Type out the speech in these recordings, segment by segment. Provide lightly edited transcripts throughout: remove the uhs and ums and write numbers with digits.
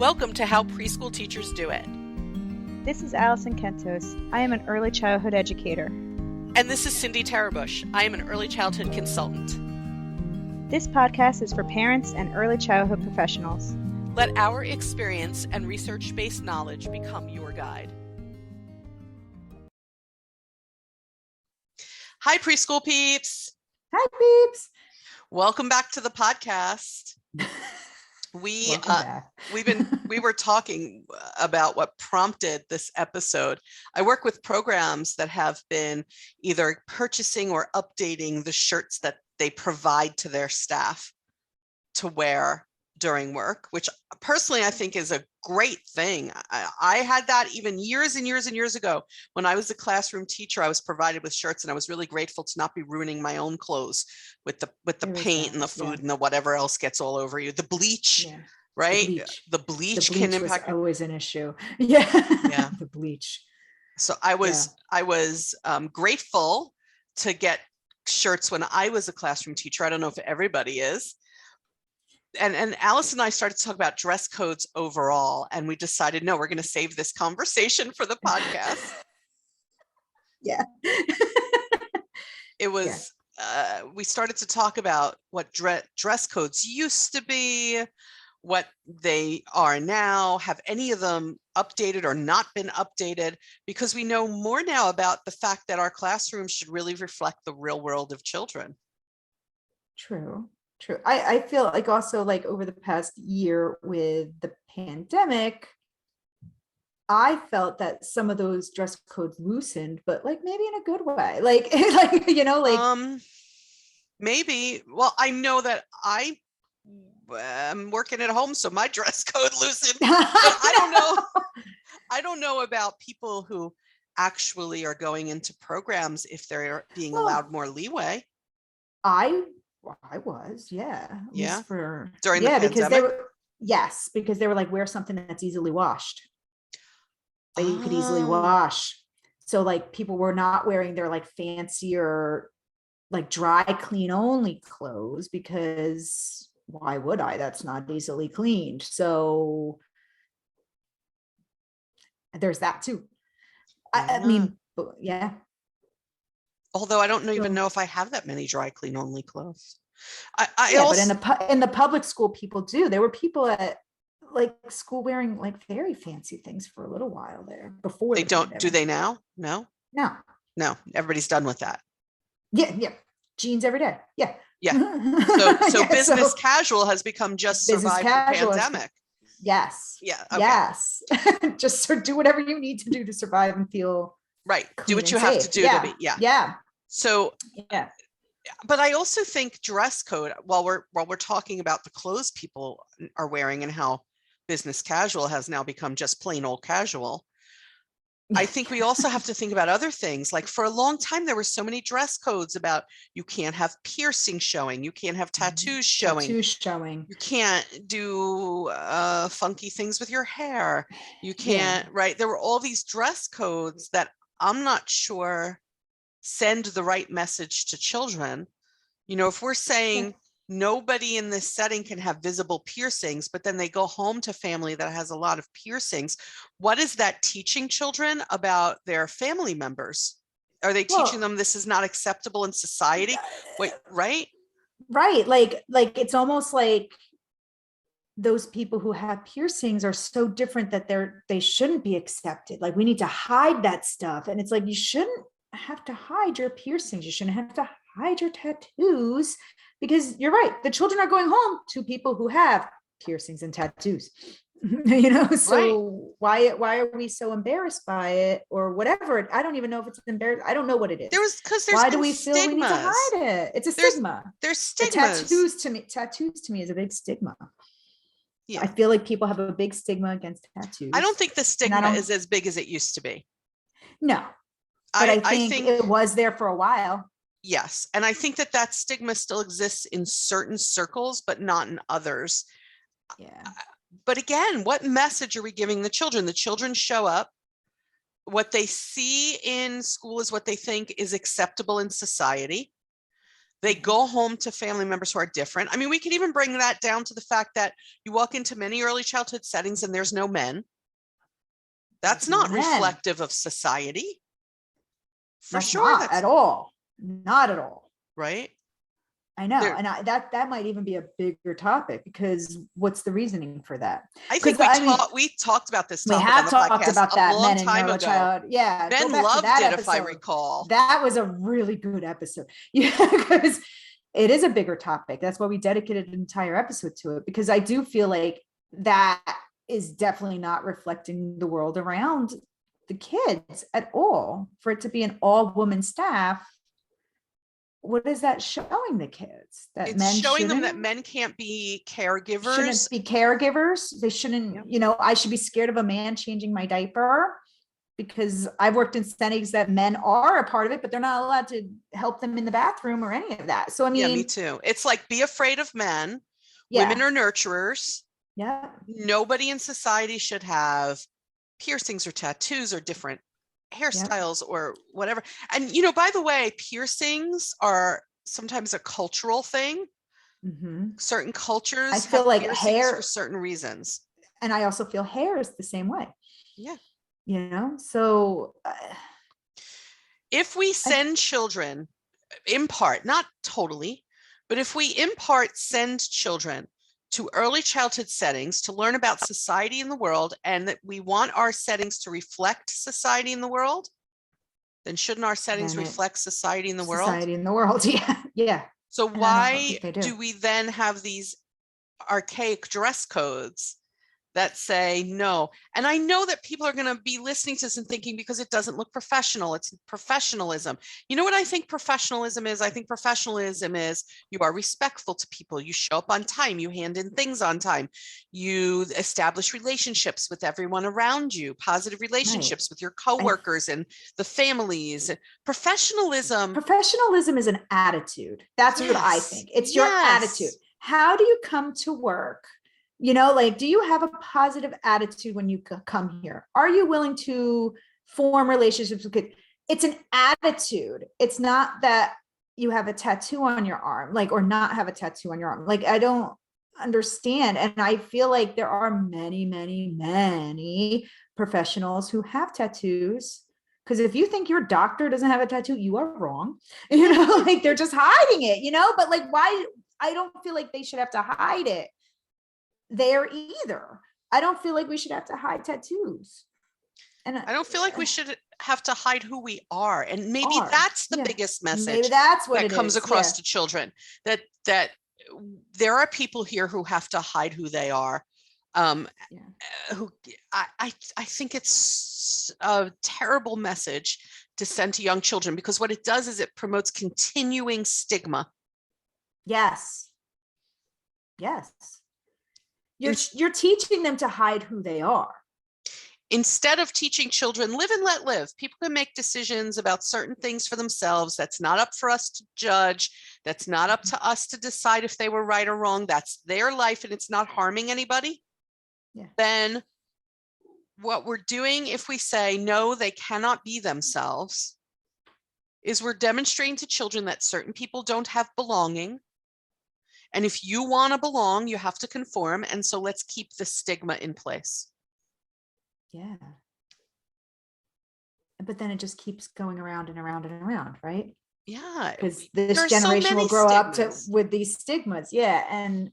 Welcome to How Preschool Teachers Do It. This is Alison Kentos. I am an early childhood educator. And this is Cindy Tarabush. I am an early childhood consultant. This podcast is for parents and early childhood professionals. Let our experience and research-based knowledge become your guide. Hi, preschool peeps. Hi, peeps. Welcome back to the podcast. We were talking about what prompted this episode. I work with programs that have been either purchasing or updating the shirts that they provide to their staff to wear during work, which personally I think is a great thing. I had that even years and years and years ago. When I was a classroom teacher, I was provided with shirts, and I was really grateful to not be ruining my own clothes with the paint and the food and the whatever else gets all over you. The bleach, right? The bleach can impact. Was always an issue. Yeah. The bleach. So I was grateful to get shirts when I was a classroom teacher. I don't know if everybody is. And Alice and I started to talk about dress codes overall, and we decided, no, we're going to save this conversation for the podcast. Yeah. It was, we started to talk about what dress codes used to be, what they are now, have any of them updated or not been updated, because we know more now about the fact that our classrooms should really reflect the real world of children. True. I feel like also like over the past year with the pandemic, I felt that some of those dress codes loosened, but like maybe in a good way. Maybe. Well, I know that I'm working at home, so my dress code loosened. But I don't know about people who actually are going into programs if they're being allowed more leeway. I was, yeah. During the pandemic? Because they were like, wear something that's easily washed. That you could easily wash. So like people were not wearing their like fancier, like dry clean only clothes, because why would I? That's not easily cleaned. So there's that too. I mean, yeah. Although I don't even know if I have that many dry clean only clothes. But in the public school, people do. There were people at like school wearing like very fancy things for a little while there before. They don't. Do they now? No. Everybody's done with that. Yeah. Jeans every day. Yeah. So business casual has become just survive the pandemic. Yes. Yeah. Okay. Yes. Just do whatever you need to do to survive and feel right. Do what you have to do to be. Yeah. So but I also think dress code, while we're talking about the clothes people are wearing and how business casual has now become just plain old casual, I think we also have to think about other things. Like for a long time, there were so many dress codes about you can't have piercing showing, you can't have tattoos showing. You can't do funky things with your hair. You can't, right? There were all these dress codes that I'm not sure send the right message to children. You know, if we're saying nobody in this setting can have visible piercings, but then they go home to family that has a lot of piercings, what is that teaching children about their family members? Are they teaching them this is not acceptable in society? Wait, right? Right. Like it's almost like those people who have piercings are so different that they shouldn't be accepted. Like we need to hide that stuff. And it's like, you shouldn't have to hide your piercings. You shouldn't have to hide your tattoos, because you're right. The children are going home to people who have piercings and tattoos, so right. Why are we so embarrassed by it or whatever? I don't even know if it's embarrassing. I don't know what it is. Why do we feel we need to hide it? It's a stigma. There's stigmas. Tattoos to me is a big stigma. Yeah. I feel like people have a big stigma against tattoos. I don't think the stigma is as big as it used to be. No. But I think it was there for a while. Yes. And I think that stigma still exists in certain circles, but not in others. Yeah. But again, what message are we giving the children? The children show up. What they see in school is what they think is acceptable in society. They go home to family members who are different. I mean, we could even bring that down to the fact that you walk into many early childhood settings and there's no men. That's not reflective of society. For sure. Not at all. Not at all. Right. I know. And that might even be a bigger topic, because what's the reasoning for that? I think we talked about this. We have talked about that. Men in early childhood. Yeah. Ben loved it, if I recall. That was a really good episode. Yeah, because it is a bigger topic. That's why we dedicated an entire episode to it, because I do feel like that is definitely not reflecting the world around the kids at all. For it to be an all-woman staff, what is that showing the kids? That it's men showing them that men can't be caregivers. Shouldn't be caregivers. They shouldn't, I should be scared of a man changing my diaper, because I've worked in settings that men are a part of it, but they're not allowed to help them in the bathroom or any of that. So, I mean, yeah, me too. It's like, be afraid of men. Yeah. Women are nurturers. Yeah. Nobody in society should have piercings or tattoos or different hairstyles or whatever. And, by the way, piercings are sometimes a cultural thing. Mm-hmm. Certain cultures, I feel like hair for certain reasons. And I also feel hair is the same way. Yeah. So if we send children, in part, not totally, but if we in part send children to early childhood settings to learn about society in the world, and that we want our settings to reflect society in the world, then shouldn't our settings reflect society in the world? Society in the world, yeah. Yeah. So why do we then have these archaic dress codes that say no? And I know that people are going to be listening to this and thinking, because it doesn't look professional, it's professionalism. You know what I think professionalism is? I think professionalism is you are respectful to people. You show up on time. You hand in things on time. You establish relationships with everyone around you, positive relationships with your coworkers and the families. Professionalism is an attitude. That's what I think. It's your attitude. How do you come to work? Do you have a positive attitude when you come here? Are you willing to form relationships with kids? It's an attitude. It's not that you have a tattoo on your arm, or not have a tattoo on your arm. I don't understand. And I feel like there are many, many, many professionals who have tattoos. Because if you think your doctor doesn't have a tattoo, you are wrong. They're just hiding it, but why? I don't feel like they should have to hide it there either. I don't feel like we should have to hide tattoos. And I don't feel like we should have to hide who we are. And maybe that's the biggest message. Maybe that's what that comes across to children, that there are people here who have to hide who they are. Who I think it's a terrible message to send to young children, because what it does is it promotes continuing stigma. Yes. You're teaching them to hide who they are. Instead of teaching children, live and let live. People can make decisions about certain things for themselves. That's not up for us to judge. That's not up to us to decide if they were right or wrong. That's their life and it's not harming anybody. Yeah. Then what we're doing, if we say, no, they cannot be themselves, is we're demonstrating to children that certain people don't have belonging. And if you want to belong, you have to conform. And so let's keep the stigma in place. Yeah. But then it just keeps going around and around and around, right? Yeah. Because this generation will grow up with these stigmas. Yeah. And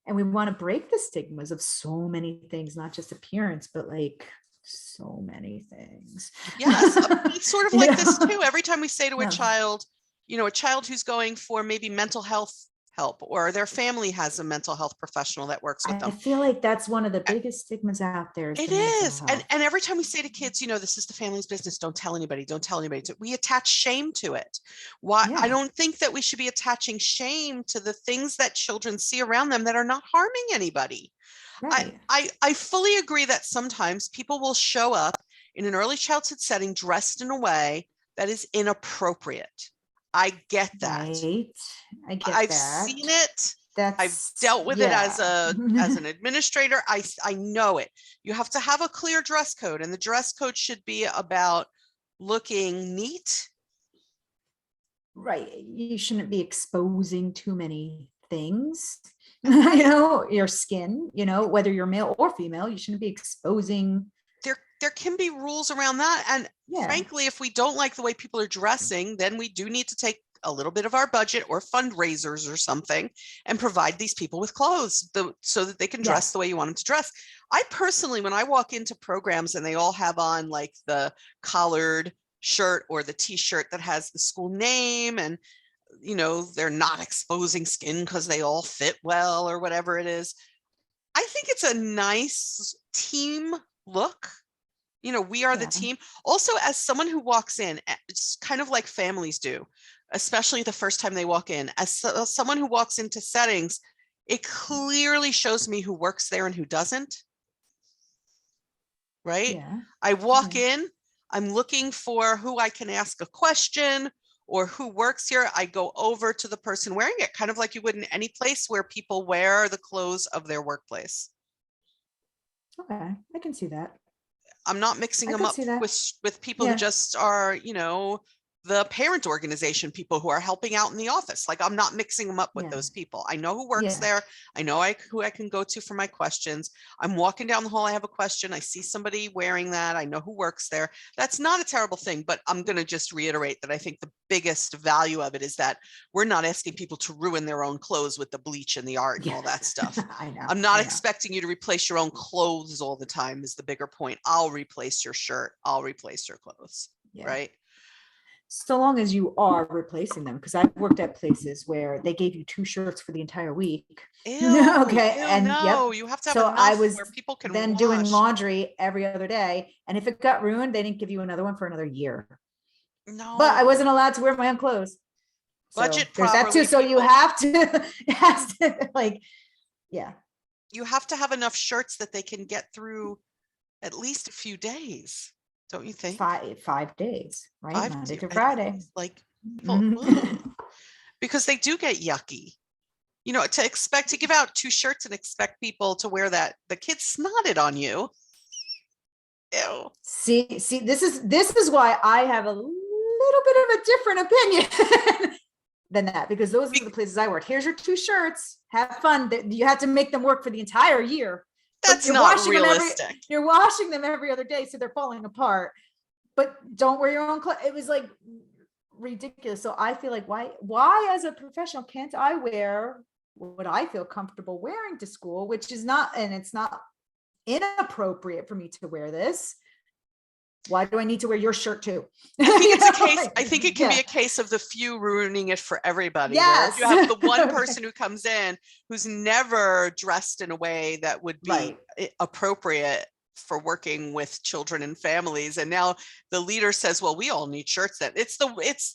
we want to break the stigmas of so many things, not just appearance, but so many things. Yes. It's sort of like this too. Every time we say to a child, a child who's going for maybe mental health help, or their family has a mental health professional that works with them. I feel like that's one of the biggest stigmas out there. It is. And every time we say to kids, this is the family's business. Don't tell anybody. Don't tell anybody. We attach shame to it. Why? Yeah. I don't think that we should be attaching shame to the things that children see around them that are not harming anybody. Right. I fully agree that sometimes people will show up in an early childhood setting dressed in a way that is inappropriate. I get that. Right. I've seen it. I've dealt with it as an administrator. I know it. You have to have a clear dress code, and the dress code should be about looking neat, right, you shouldn't be exposing too many things. Right. Your skin, whether you're male or female, you shouldn't be exposing. There can be rules around that. And Yeah. frankly, if we don't like the way people are dressing, then we do need to take a little bit of our budget or fundraisers or something and provide these people with clothes so that they can dress Yes. the way you want them to dress. I personally, when I walk into programs and they all have on like the collared shirt or the t-shirt that has the school name and they're not exposing skin because they all fit well or whatever it is, I think it's a nice team look. We are the Yeah. team. Also, as someone who walks in, it's kind of like families do, especially the first time they walk in. As someone who walks into settings, it clearly shows me who works there and who doesn't. Right? Yeah. I walk in, I'm looking for who I can ask a question or who works here. I go over to the person wearing it, kind of like you would in any place where people wear the clothes of their workplace. Okay, I can see that. I'm not mixing I them could up see that. with people who Yeah. just are, the parent organization people who are helping out in the office. Like I'm not mixing them up with Yeah. those people. I know who works Yeah. there. I know who I can go to for my questions. I'm walking down the hall. I have a question. I see somebody wearing that. I know who works there. That's not a terrible thing, but I'm going to just reiterate that I think the biggest value of it is that we're not asking people to ruin their own clothes with the bleach and the art and all that stuff. I know. I'm not expecting you to replace your own clothes all the time is the bigger point. I'll replace your shirt. I'll replace your clothes. Yeah. Right. So long as you are replacing them, because I've worked at places where they gave you 2 shirts for the entire week. Ew, Okay. ew, And no, you have to have so I enough was where people can then wash. doing laundry every other day. And if it got ruined, they didn't give you another one for another year. No, But I wasn't allowed to wear my own clothes. budget So there's that properly. too. So you people. have to, it has to like, yeah. You have to have enough shirts that they can get through at least a few days, don't you think? 5 days, right? 5 Monday to through Friday. like Mhm. because they do get yucky. To expect to give out 2 shirts and expect people to wear that, the kid snotted on you. Ew. See, this is why I have a little bit of a different opinion than that, because those are the places I work. Here's your 2 shirts. Have fun. You have to make them work for the entire year. That's not realistic. You're washing them every other day, so they're falling apart. But don't wear your own clothes. It was like ridiculous. So I feel like why as a professional can't I wear what I feel comfortable wearing to school, which is not, and it's not inappropriate for me to wear this. Why do I need to wear your shirt too? I think it's a case. I think it can be a case of the few ruining it for everybody. Yes. You have the one person who comes in who's never dressed in a way that would be appropriate for working with children and families, and now the leader says, "Well, we all need shirts." It's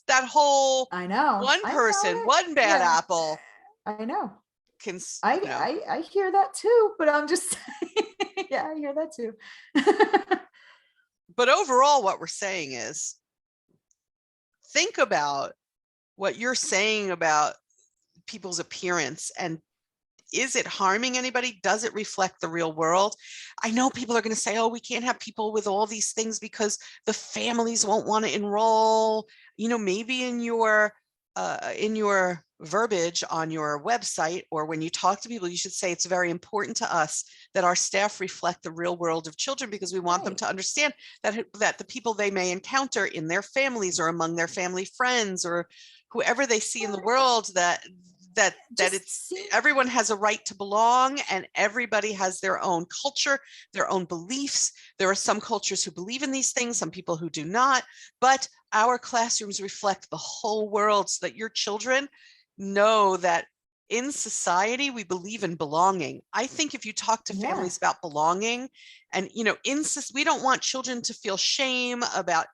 that whole I know one person, one bad apple. I know. I I hear that too, but I'm just yeah, I hear that too. But overall, what we're saying is, think about what you're saying about people's appearance, and is it harming anybody? Does it reflect the real world? I know people are going to say, oh, we can't have people with all these things because the families won't want to enroll. Maybe in your verbiage on your website, or when you talk to people, you should say it's very important to us that our staff reflect the real world of children, because we want them to understand that the people they may encounter in their families or among their family friends or whoever they see in the world, that everyone has a right to belong, and everybody has their own culture, their own beliefs. There are some cultures who believe in these things, some people who do not, but our classrooms reflect the whole world, so that your children know that in society, we believe in belonging. I think if you talk to families about belonging, and we don't want children to feel shame about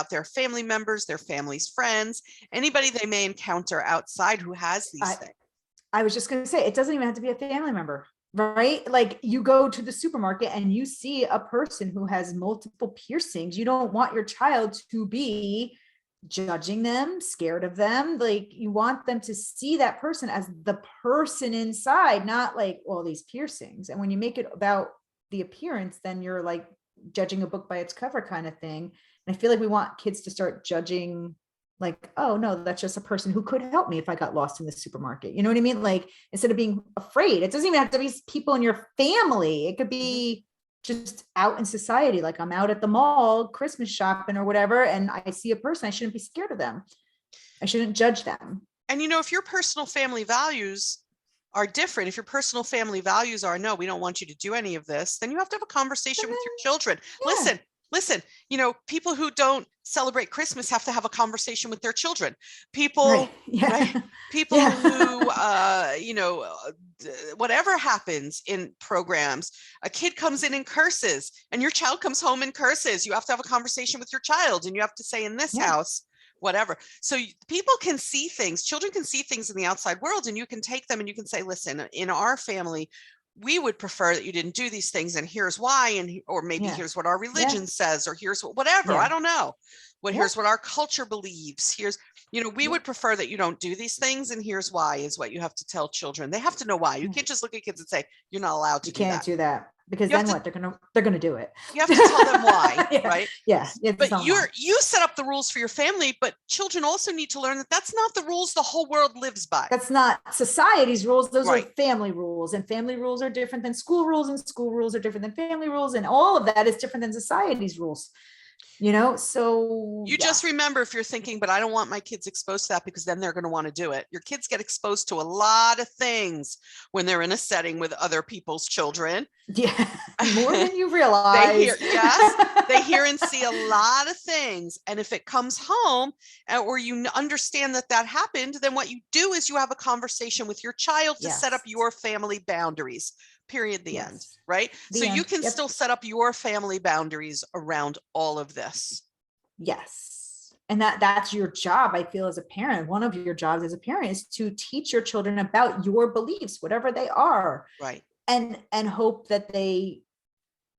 their family members, their family's friends, anybody they may encounter outside who has these things. I was just going to say, it doesn't even have to be a family member, right? Like you go to the supermarket and you see a person who has multiple piercings. You don't want your child to be judging them, scared of them. Like you want them to see that person as the person inside, not like all these piercings. And when you make it about the appearance, then you're like judging a book by its cover kind of thing. And I feel like we want kids to start judging Like, oh no, that's just a person who could help me if I got lost in the supermarket. You know what I mean? Like, instead of being afraid, it doesn't even have to be people in your family. It could be just out in society. Like, I'm out at the mall Christmas shopping or whatever, and I see a person, I shouldn't be scared of them. I shouldn't judge them. And if your personal family values are different, if your personal family values are, no, we don't want you to do any of this, then you have to have a conversation with your children. Yeah. Listen, people who don't celebrate Christmas have to have a conversation with their children. People, Right. Yeah. right? People Yeah. who, whatever happens in programs, a kid comes in and curses and your child comes home and curses. You have to have a conversation with your child and you have to say, in this Yeah. house, whatever. So people can see things, children can see things in the outside world, and you can take them and you can say, listen, in our family, we would prefer that you didn't do these things, and here's why, or maybe Yeah. here's what our Yeah. religion says, or here's whatever, Yeah. I don't know. Yeah. Here's what our culture believes. Here's, we Yeah. would prefer that you don't do these things, and here's why, is what you have to tell children. They have to know why. You Yeah. can't just look at kids and say, you're not allowed to You do can't that. do that, because You have then to- what? They're gonna do it. You have to tell them why, Yeah. right? Yeah. But you set up the rules for your family, but children also need to learn that that's not the rules the whole world lives by. That's not society's rules. Those Right. are family rules, and family rules are different than school rules, and school rules are different than family rules, and all of that is different than society's rules. So you just remember, if you're thinking, but I don't want my kids exposed to that because then they're going to want to do it. Your kids get exposed to a lot of things when they're in a setting with other people's children. Yeah, more than you realize. They hear and see a lot of things. And if it comes home or you understand that happened, then what you do is you have a conversation with your child to set up your family boundaries. Period. The end. Right. So you can still set up your family boundaries around all of this. Yes. And that's your job. I feel, as a parent, one of your jobs as a parent is to teach your children about your beliefs, whatever they are. Right. And hope that they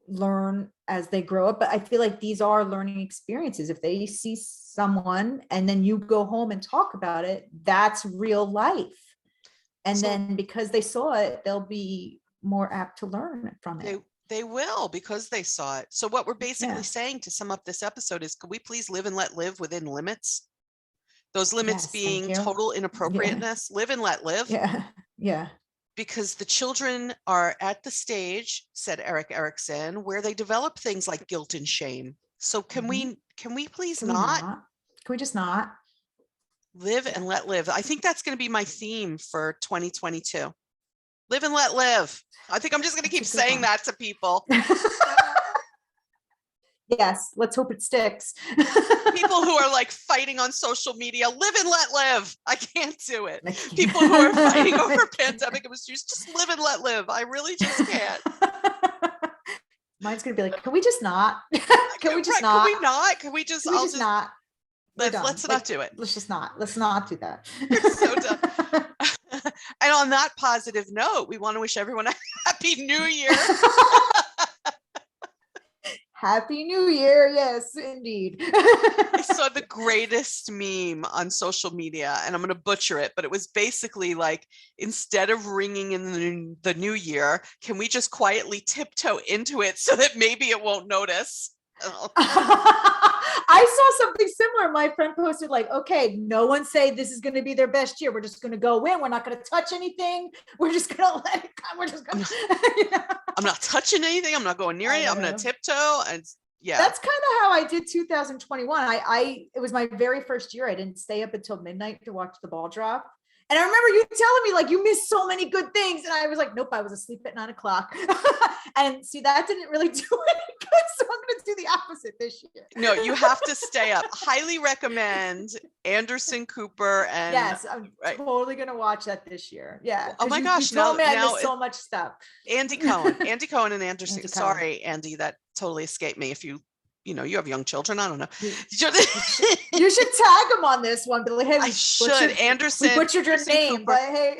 learn as they grow up. But I feel like these are learning experiences. If they see someone and then you go home and talk about it, that's real life. And then because they saw it, they'll be more apt to learn from it. They will, because they saw it. So what we're basically saying, to sum up this episode, is, could we please live and let live within limits? Those limits being total inappropriateness. Live and let live. Yeah. Yeah. Because the children are at the stage, said Eric Erickson, where they develop things like guilt and shame. So can we please not? Can we just not? Live and let live. I think that's going to be my theme for 2022. Live and let live. I think I'm just going to keep saying that to people. Yes, let's hope it sticks. People who are like fighting on social media, live and let live. I can't do it. People who are fighting over pandemic issues, just live and let live. I really just can't. Mine's going to be like, can we just not? Can we just not? Can we not? Can we just, Can we just not? Let's not do it. Let's just not. Let's not do that. We're so done. And on that positive note, we want to wish everyone a happy new year. Happy New Year. Yes, indeed. I saw the greatest meme on social media, and I'm going to butcher it, but it was basically like, instead of ringing in the new year, can we just quietly tiptoe into it so that maybe it won't notice? Oh. I saw something similar. My friend posted like, okay, no one say this is going to be their best year. We're just going to go in. We're not going to touch anything. We're just going to let it come. We're just going to, I'm not touching anything. I'm not going near it. I'm going to tiptoe. And that's kind of how I did 2021. It was my very first year. I didn't stay up until midnight to watch the ball drop. And I remember you telling me like, you missed so many good things. And I was like, nope, I was asleep at 9:00. And see, that didn't really do any good. So I'm going to do the opposite this year. No, you have to stay up. Highly recommend Anderson Cooper. And yes, I'm totally going to watch that this year. Yeah. Oh my gosh. You told me I missed so much stuff. Andy Cohen and Anderson. Sorry, Andy, that totally escaped me. If you have young children. I don't know. You should tag him on this one. But like, hey, I should. Anderson. We butchered your name, Cooper. but hey.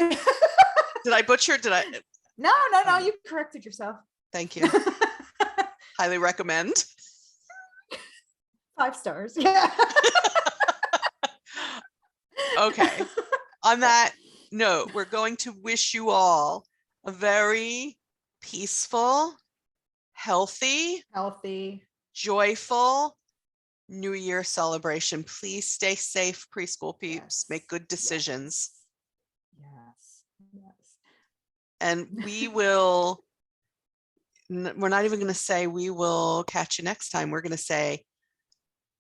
Did I butcher? Did I? No. You corrected yourself. Thank you. Highly recommend. 5 stars. Yeah. Okay. On that note, we're going to wish you all a very peaceful, healthy, Healthy, joyful, New Year celebration. Please stay safe, preschool peeps. Yes. Make good decisions. Yes. Yes. And we will, we're not even going to say we will catch you next time. We're going to say,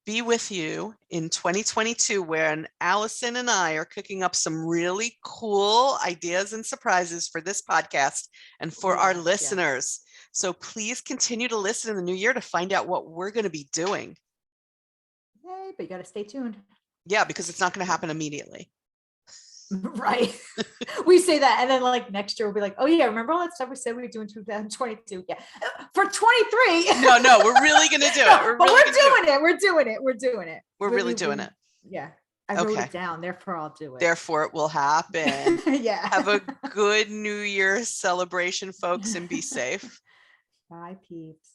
be with you in 2022, when Allison and I are cooking up some really cool ideas and surprises for this podcast and for our Yes, listeners. So please continue to listen in the new year to find out what we're going to be doing. Yay, but you got to stay tuned. Yeah, because it's not going to happen immediately. Right. We say that. And then like next year we'll be like, oh yeah, remember all that stuff we said we would do in 2022? Yeah. For 23. No, we're really going to do it. But we're doing it. We're doing it. We're doing it. We're really doing it. Yeah. I wrote Okay. it down. Therefore, I'll do it. Therefore, it will happen. Yeah. Have a good New Year celebration, folks, and be safe. Bye, peeps.